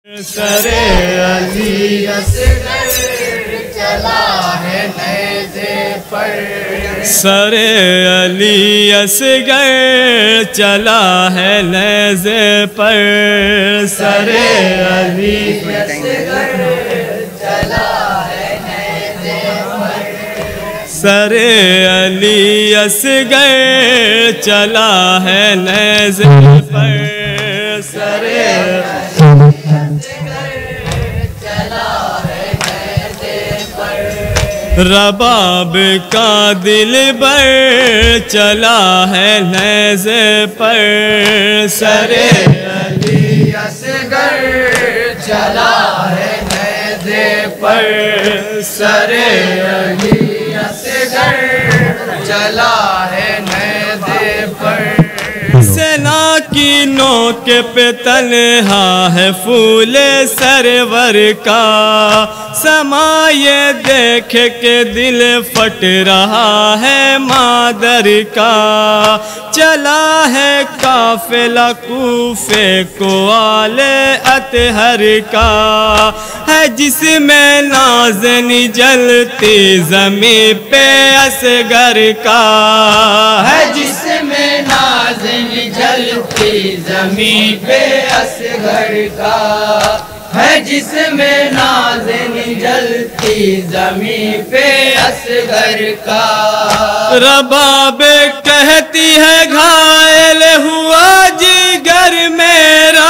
سرے علی اصغر چلا ہے نیزے پر، سرے علی اصغر چلا ہے نیزے پر، سرے علی اصغر چلا ہے نیزے پر، سرے علی اصغر چلا ہے نیزے پر، سرے رباب کا دل بر چلا ہے نیزے پر، سرے علی اصغر چلا ہے نیزے پر، سرے علی اصغر چلا ہے نیزے پر، سینا کی نوک پہ تنہا ہے پھول سرور کا، سما یہ دیکھ کے دل پھٹ رہا ہے مادر کا، چلا ہے قافلہ کوفے کو آل اطہر کا، ہے جس میں نازن جلتی زمین پہ اصغر کا، ہے جس میں نازن جلتی زمین پہ اصغر کا، ہے جس میں نازن جلتی زمین پہ اصغر کا، رباب کہتی ہے گھائل ہوا جگر میرا،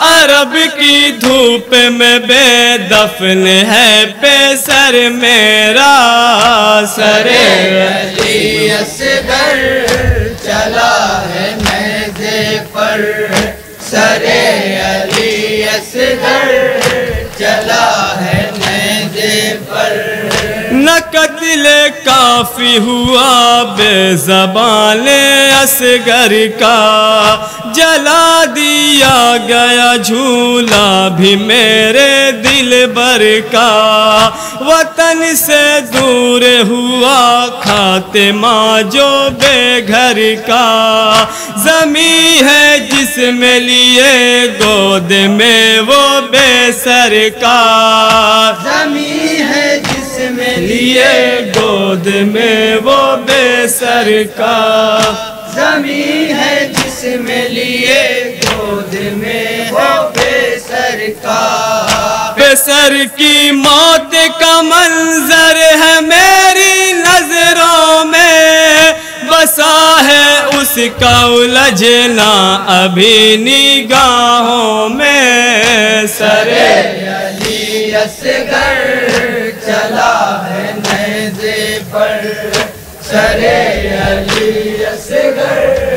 عرب کی دھوپ میں بے دفن ہے پیسر میرا، سرے علی اصغر چلا ہے نیزے پر، سرے علی اصغر چلا ہے نیزے پر، نہ قتل کافی ہوا بے زبان اصغر کا، جلا دیا گیا جھولا بھی میرے دل بر کا، وطن سے دور ہوا خاتمہ جو بے گھر کا، زمین ہے جس میں لیے گود میں وہ بے سر کا، زمین ہے جس میں لیے گود میں وہ بے سر کا، زمین ہے جس میں لیے گود میں وہ بے سر کا، بے سر کی موت کا منظر ہے میری نظروں میں، بسا ہے اس کا الجھنا ابھی نگاہوں میں، سرے علی اصغر چلا ہے نیزے پر، سرے علی اصغر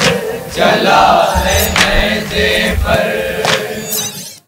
چلا ہے نیزے پر،